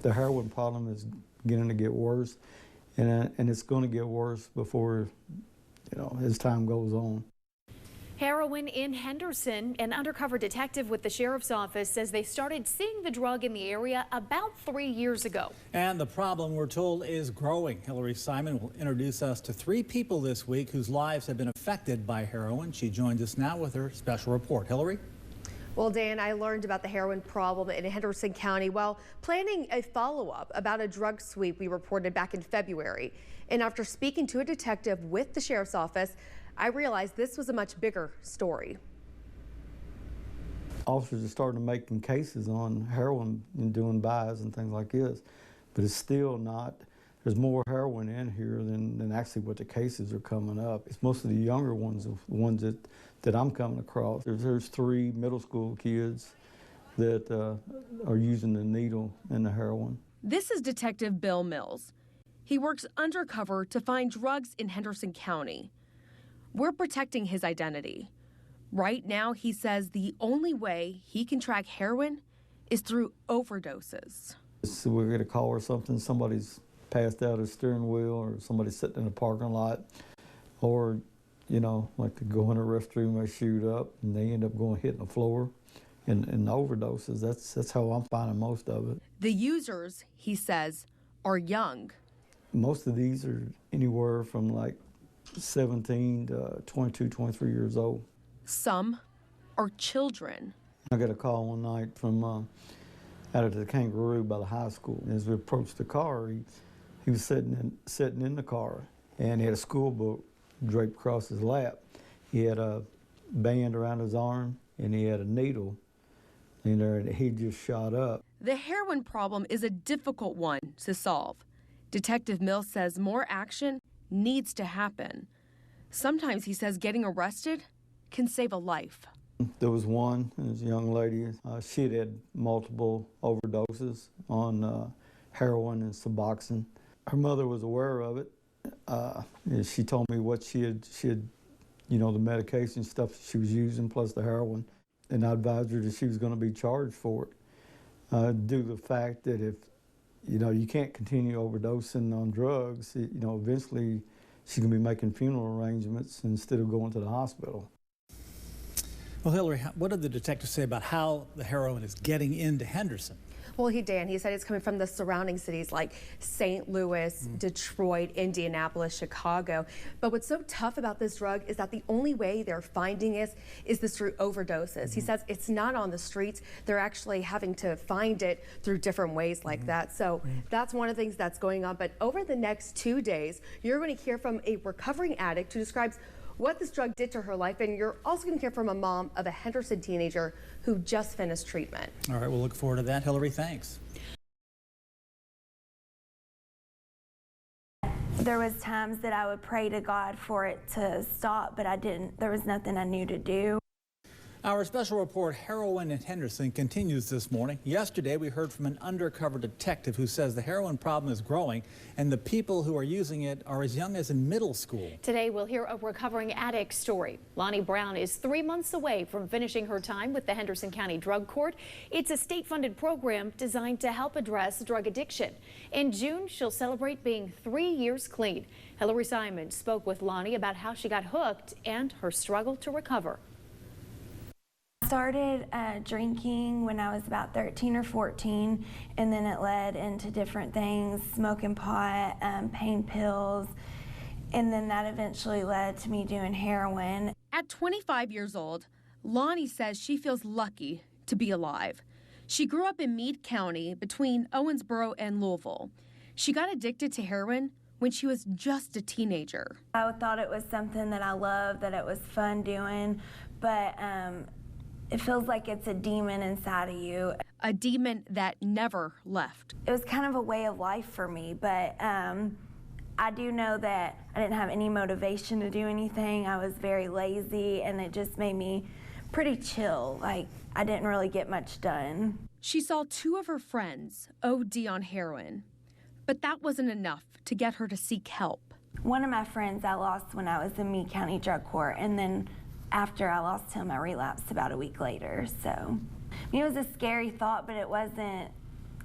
The heroin problem is beginning to get worse, and it's going to get worse before, as time goes on. Heroin in Henderson. An undercover detective with the sheriff's office says they started seeing the drug in the area about 3 years ago. And the problem, we're told, is growing. Hillary Simon will introduce us to 3 people this week whose lives have been affected by heroin. She joins us now with her special report. Hillary? Well, Dan, I learned about the heroin problem in Henderson County while planning a follow-up about a drug sweep we reported back in February. And after speaking to a detective with the sheriff's office, I realized this was a much bigger story. Officers are starting to making cases on heroin and doing buys and things like this, but it's still not. There's more heroin in here than actually what the cases are coming up. It's most of the younger ones, the ones that I'm coming across. There's 3 middle school kids that are using the needle and the heroin. This is Detective Bill Mills. He works undercover to find drugs in Henderson County. We're protecting his identity. Right now, he says the only way he can track heroin is through overdoses. So we get a call or something, somebody's passed out a steering wheel, or somebody's sitting in a parking lot, or, like to go in a restroom, they shoot up, and they end up hitting the floor and overdoses. That's how I'm finding most of it. The users, he says, are young. Most of these are anywhere from like 17 to 22, 23 years old. Some are children. I got a call one night from out of the Kangaroo by the high school. As we approached the car, he was sitting in the car, and he had a school book draped across his lap. He had a band around his arm, and he had a needle in there, and he just shot up. The heroin problem is a difficult one to solve. Detective Mills says more action needs to happen. Sometimes, he says, getting arrested can save a life. There was one, it was a young lady. She had multiple overdoses on heroin and Suboxone. Her mother was aware of it. She told me what she had, the medication stuff she was using plus the heroin. And I advised her that she was going to be charged for it. Due to the fact that if, you can't continue overdosing on drugs, eventually she's going to be making funeral arrangements instead of going to the hospital. Well, Hillary, what did the detective say about how the heroin is getting into Henderson? Well, he said it's coming from the surrounding cities like St. Louis, Detroit, Indianapolis, Chicago. But what's so tough about this drug is that the only way they're finding it is this through overdoses. He says it's not on the streets. They're actually having to find it through different ways like that. So that's one of the things that's going on. But over the next 2 days, you're going to hear from a recovering addict who describes what this drug did to her life, and you're also going to hear from a mom of a Henderson teenager who just finished treatment. All right, we'll look forward to that. Hillary, thanks. There was times that I would pray to God for it to stop, but I didn't. There was nothing I knew to do. Our special report, Heroin in Henderson, continues this morning. Yesterday, we heard from an undercover detective who says the heroin problem is growing, and the people who are using it are as young as in middle school. Today, we'll hear a recovering addict story. Lonnie Brown is 3 months away from finishing her time with the Henderson County Drug Court. It's a state-funded program designed to help address drug addiction. In June, she'll celebrate being 3 years clean. Hillary Simon spoke with Lonnie about how she got hooked and her struggle to recover. I started drinking when I was about 13 or 14, and then it led into different things, smoking pot, pain pills, and then that eventually led to me doing heroin. At 25 years old, Lonnie says she feels lucky to be alive. She grew up in Meade County between Owensboro and Louisville. She got addicted to heroin when she was just a teenager. I thought it was something that I loved, that it was fun doing, but it feels like it's a demon inside of you. A demon that never left. It was kind of a way of life for me, but I do know that I didn't have any motivation to do anything. I was very lazy, and it just made me pretty chill. Like, I didn't really get much done. She saw 2 of her friends OD on heroin, but that wasn't enough to get her to seek help. One of my friends I lost when I was in Meade County Drug Court, and then after I lost him, I relapsed about a week later. So it was a scary thought, but it wasn't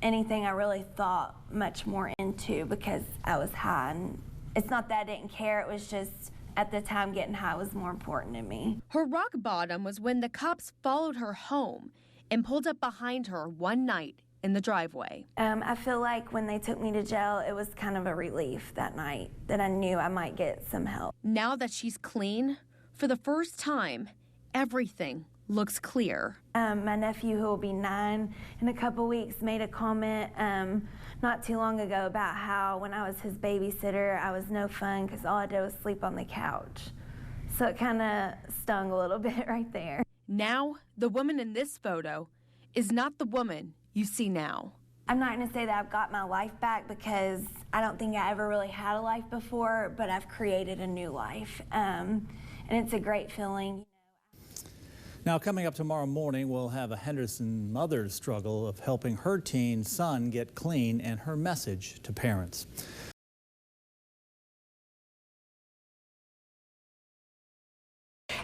anything I really thought much more into because I was high. And it's not that I didn't care, it was just at the time getting high was more important to me. Her rock bottom was when the cops followed her home and pulled up behind her one night in the driveway. I feel like when they took me to jail, it was kind of a relief that night that I knew I might get some help. Now that she's clean, for the first time, everything looks clear. My nephew, who will be 9 in a couple weeks, made a comment not too long ago about how when I was his babysitter, I was no fun because all I did was sleep on the couch. So it kind of stung a little bit right there. Now, the woman in this photo is not the woman you see now. I'm not going to say that I've got my life back because I don't think I ever really had a life before, but I've created a new life. And it's a great feeling. Now, coming up tomorrow morning, we'll have a Henderson mother's struggle of helping her teen son get clean and her message to parents.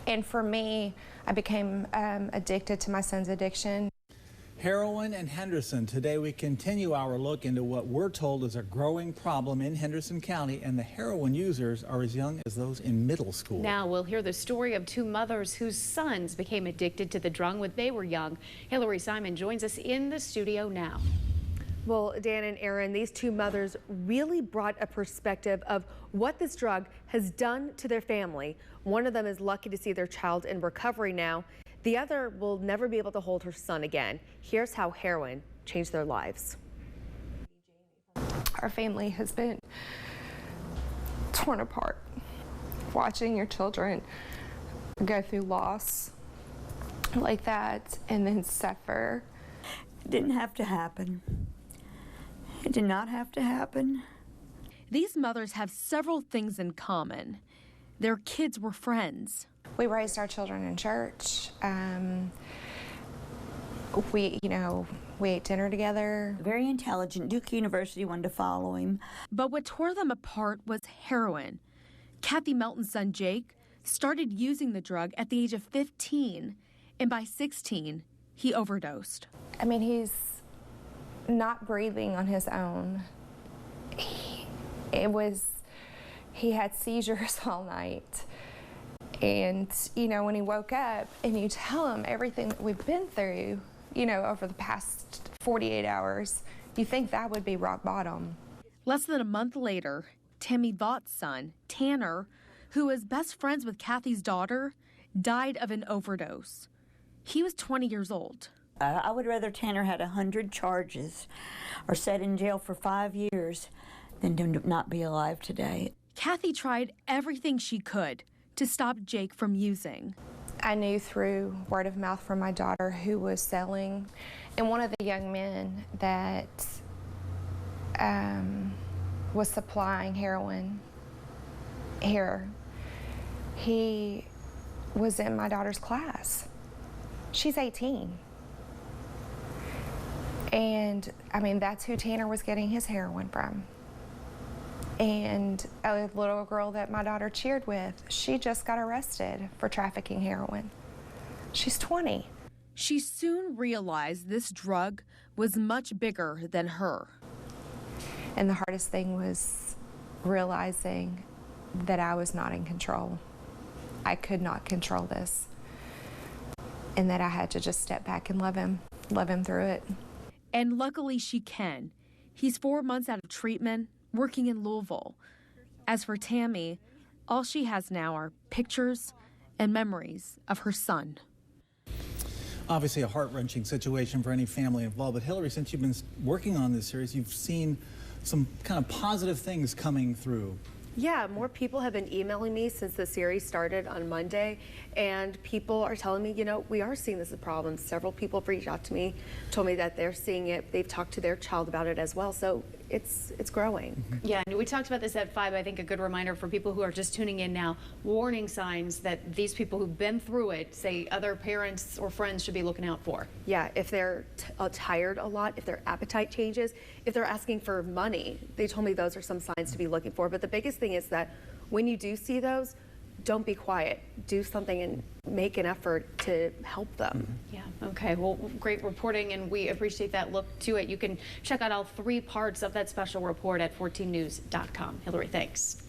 And for me, I became addicted to my son's addiction. Heroin and Henderson. Today we continue our look into what we're told is a growing problem in Henderson County, and the heroin users are as young as those in middle school. Now we'll hear the story of 2 mothers whose sons became addicted to the drug when they were young. Hillary Simon joins us in the studio now. Well, Dan and Aaron, these 2 mothers really brought a perspective of what this drug has done to their family. One of them is lucky to see their child in recovery now. The other will never be able to hold her son again. Here's how heroin changed their lives. Our family has been torn apart. Watching your children go through loss like that and then suffer. It didn't have to happen. It did not have to happen. These mothers have several things in common. Their kids were friends. We raised our children in church. We ate dinner together. Very intelligent. Duke University wanted to follow him. But what tore them apart was heroin. Kathy Melton's son, Jake, started using the drug at the age of 15, and by 16, he overdosed. I mean, he's not breathing on his own. He had seizures all night. And, when he woke up and you tell him everything that we've been through, over the past 48 hours, you think that would be rock bottom. Less than a month later, Tammy Vaught's son, Tanner, who was best friends with Kathy's daughter, died of an overdose. He was 20 years old. I would rather Tanner had 100 charges or sat in jail for 5 years than to not be alive today. Kathy tried everything she could to stop Jake from using. I knew through word of mouth from my daughter who was selling, and one of the young men that was supplying heroin here, he was in my daughter's class. She's 18. And that's who Tanner was getting his heroin from. And a little girl that my daughter cheered with, she just got arrested for trafficking heroin. She's 20. She soon realized this drug was much bigger than her. And the hardest thing was realizing that I was not in control. I could not control this. And that I had to just step back and love him through it. And luckily she can. He's 4 months out of treatment, working in Louisville. As for Tammy, all she has now are pictures and memories of her son. Obviously a heart-wrenching situation for any family involved, but Hillary, since you've been working on this series, you've seen some kind of positive things coming through. Yeah, more people have been emailing me since the series started on Monday, and people are telling me, we are seeing this as a problem. Several people have reached out to me, told me that they're seeing it. They've talked to their child about it as well, so it's growing. Yeah, and we talked about this at 5. I think a good reminder for people who are just tuning in now, warning signs that these people who've been through it, say other parents or friends, should be looking out for. Yeah, if they're tired a lot, if their appetite changes, if they're asking for money, they told me those are some signs to be looking for. But the biggest thing is that when you do see those, don't be quiet. Do something and make an effort to help them. Yeah, okay. Well, great reporting, and we appreciate that look to it. You can check out all 3 parts of that special report at 14news.com. Hillary, thanks.